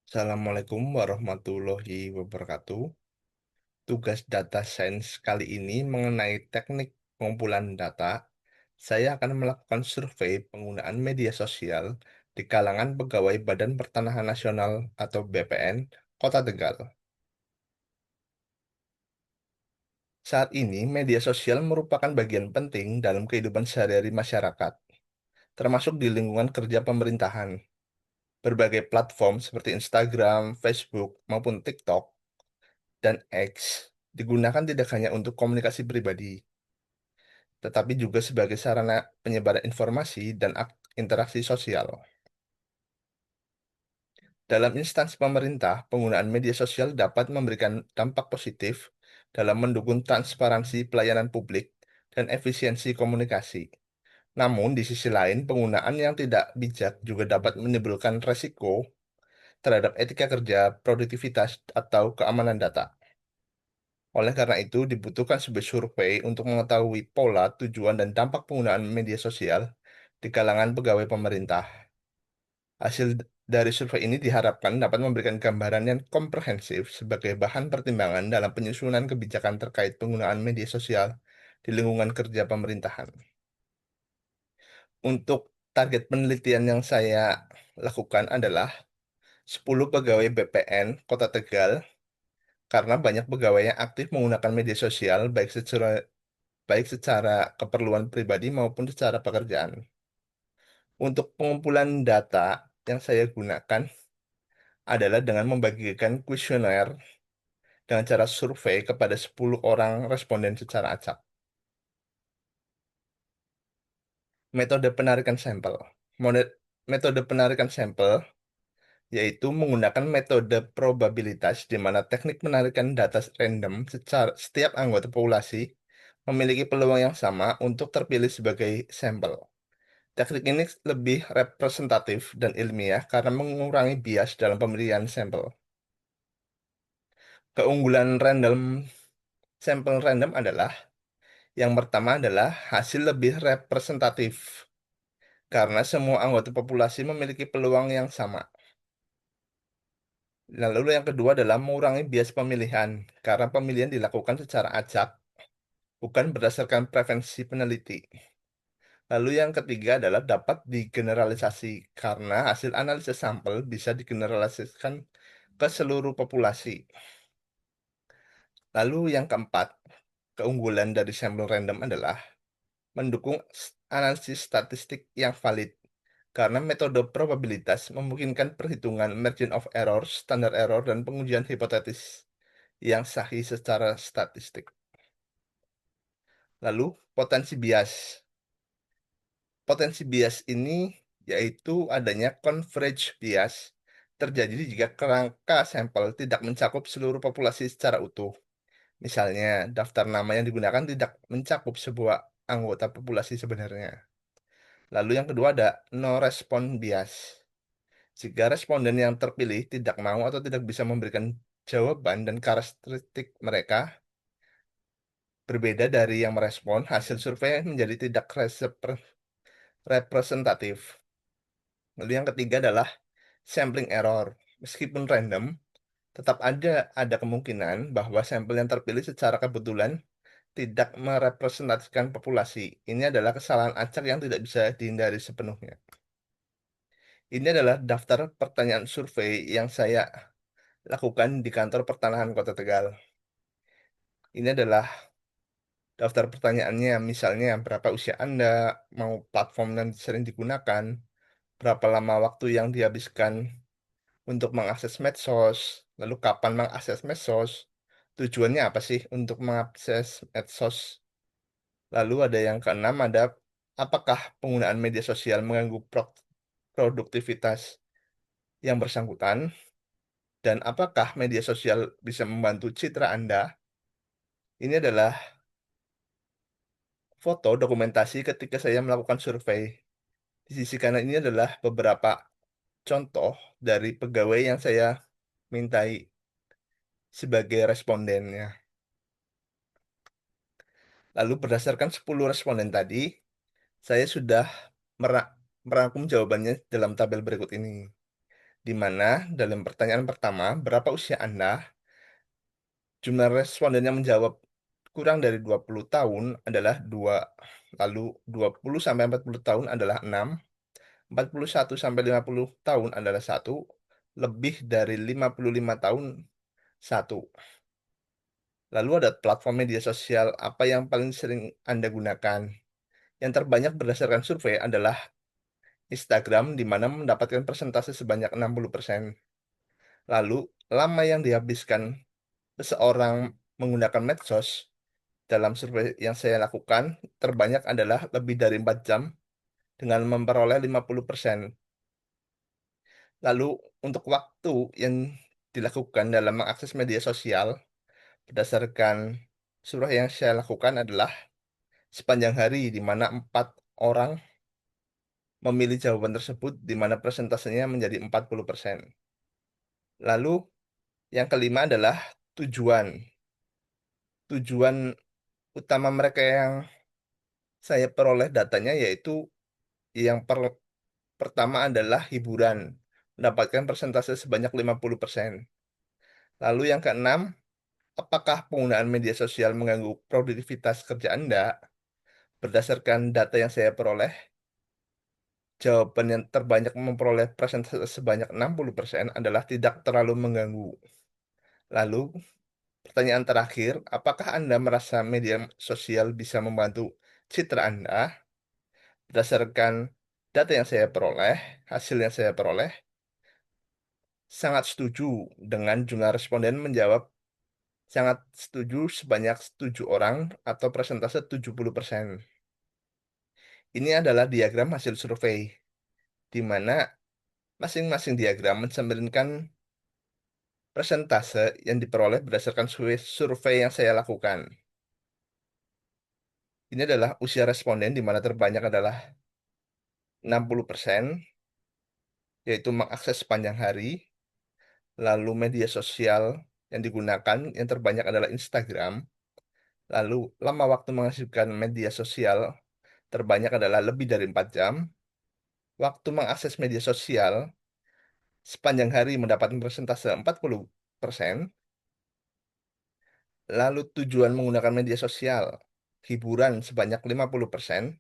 Assalamualaikum warahmatullahi wabarakatuh. Tugas data science kali ini mengenai teknik pengumpulan data. Saya akan melakukan survei penggunaan media sosial di kalangan pegawai Badan Pertanahan Nasional atau BPN, Kota Tegal. Saat ini, media sosial merupakan bagian penting dalam kehidupan sehari-hari masyarakat, termasuk di lingkungan kerja pemerintahan. Berbagai platform seperti Instagram, Facebook, maupun TikTok dan X digunakan tidak hanya untuk komunikasi pribadi, tetapi juga sebagai sarana penyebaran informasi dan interaksi sosial. Dalam instansi pemerintah, penggunaan media sosial dapat memberikan dampak positif dalam mendukung transparansi pelayanan publik dan efisiensi komunikasi. Namun, di sisi lain, penggunaan yang tidak bijak juga dapat menimbulkan resiko terhadap etika kerja, produktivitas, atau keamanan data. Oleh karena itu, dibutuhkan sebuah survei untuk mengetahui pola, tujuan, dan dampak penggunaan media sosial di kalangan pegawai pemerintah. Hasil dari survei ini diharapkan dapat memberikan gambaran yang komprehensif sebagai bahan pertimbangan dalam penyusunan kebijakan terkait penggunaan media sosial di lingkungan kerja pemerintahan. Untuk target penelitian yang saya lakukan adalah 10 pegawai BPN Kota Tegal karena banyak pegawai yang aktif menggunakan media sosial baik secara keperluan pribadi maupun secara pekerjaan. Untuk pengumpulan data yang saya gunakan adalah dengan membagikan kuesioner dengan cara survei kepada 10 orang responden secara acak. Metode penarikan sampel. Metode penarikan sampel yaitu menggunakan metode probabilitas di mana teknik menarikan data random secara setiap anggota populasi memiliki peluang yang sama untuk terpilih sebagai sampel. Teknik ini lebih representatif dan ilmiah karena mengurangi bias dalam pemilihan sampel. Keunggulan sampel random adalah yang pertama adalah hasil lebih representatif karena semua anggota populasi memiliki peluang yang sama. Lalu yang kedua adalah mengurangi bias pemilihan karena pemilihan dilakukan secara acak, bukan berdasarkan preferensi peneliti. Lalu yang ketiga adalah dapat digeneralisasi karena hasil analisis sampel bisa digeneralisasikan ke seluruh populasi. Lalu yang keempat, keunggulan dari sampel random adalah mendukung analisis statistik yang valid karena metode probabilitas memungkinkan perhitungan margin of error, standar error, dan pengujian hipotetis yang sahih secara statistik. Lalu potensi bias. Potensi bias ini yaitu adanya coverage bias terjadi jika kerangka sampel tidak mencakup seluruh populasi secara utuh. Misalnya, daftar nama yang digunakan tidak mencakup sebuah anggota populasi sebenarnya. Lalu yang kedua ada no respond bias. Jika responden yang terpilih tidak mau atau tidak bisa memberikan jawaban dan karakteristik mereka berbeda dari yang merespon, hasil survei menjadi tidak representatif. Lalu yang ketiga adalah sampling error. Meskipun random, tetap ada kemungkinan bahwa sampel yang terpilih secara kebetulan tidak merepresentasikan populasi. Ini adalah kesalahan acak yang tidak bisa dihindari sepenuhnya. Ini adalah daftar pertanyaan survei yang saya lakukan di kantor pertanahan Kota Tegal. Ini adalah daftar pertanyaannya, misalnya berapa usia Anda, mau platform yang sering digunakan, berapa lama waktu yang dihabiskan untuk mengakses medsos, lalu kapan mengakses medsos, tujuannya apa sih untuk mengakses medsos. Lalu ada yang keenam, ada apakah penggunaan media sosial mengganggu produktivitas yang bersangkutan, dan apakah media sosial bisa membantu citra Anda. Ini adalah foto dokumentasi ketika saya melakukan survei. Di sisi kanan ini adalah beberapa contoh dari pegawai yang saya mintai sebagai respondennya. Lalu berdasarkan 10 responden tadi, saya sudah merangkum jawabannya dalam tabel berikut ini. di mana dalam pertanyaan pertama, berapa usia Anda? Jumlah responden yang menjawab kurang dari 20 tahun adalah 2. Lalu 20 sampai 40 tahun adalah 6. 41 sampai 50 tahun adalah 1. Lebih dari 55 tahun 1. Lalu ada platform media sosial apa yang paling sering Anda gunakan? Yang terbanyak berdasarkan survei adalah Instagram, di mana mendapatkan persentase sebanyak 60%. Lalu, lama yang dihabiskan seseorang menggunakan medsos dalam survei yang saya lakukan terbanyak adalah lebih dari 4 jam dengan memperoleh 50%. Lalu, untuk waktu yang dilakukan dalam mengakses media sosial berdasarkan survei yang saya lakukan adalah sepanjang hari, di mana 4 orang memilih jawaban tersebut, di mana persentasenya menjadi 40%. Lalu, yang kelima adalah tujuan. Tujuan utama mereka yang saya peroleh datanya yaitu yang pertama adalah hiburan, mendapatkan persentase sebanyak 50%. Lalu yang keenam, apakah penggunaan media sosial mengganggu produktivitas kerja Anda? Berdasarkan data yang saya peroleh, jawaban yang terbanyak memperoleh persentase sebanyak 60% adalah tidak terlalu mengganggu. Lalu, pertanyaan terakhir, apakah Anda merasa media sosial bisa membantu citra Anda? Berdasarkan data yang saya peroleh, hasil yang saya peroleh, sangat setuju dengan jumlah responden menjawab sangat setuju sebanyak 7 orang atau persentase 70%. Ini adalah diagram hasil survei, di mana masing-masing diagram mencerminkan persentase yang diperoleh berdasarkan survei yang saya lakukan. Ini adalah usia responden, di mana terbanyak adalah 60%, yaitu mengakses sepanjang hari. Lalu media sosial yang digunakan yang terbanyak adalah Instagram. Lalu lama waktu menghasilkan media sosial terbanyak adalah lebih dari 4 jam. Waktu mengakses media sosial sepanjang hari mendapatkan persentase 40%. Lalu tujuan menggunakan media sosial, hiburan sebanyak 50%.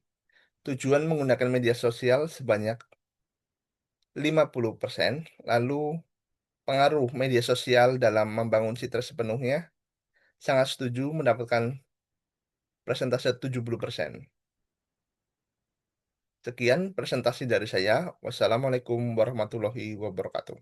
Tujuan menggunakan media sosial sebanyak 50%. Lalu pengaruh media sosial dalam membangun citra sepenuhnya, sangat setuju mendapatkan presentase 70%. Sekian presentasi dari saya. Wassalamualaikum warahmatullahi wabarakatuh.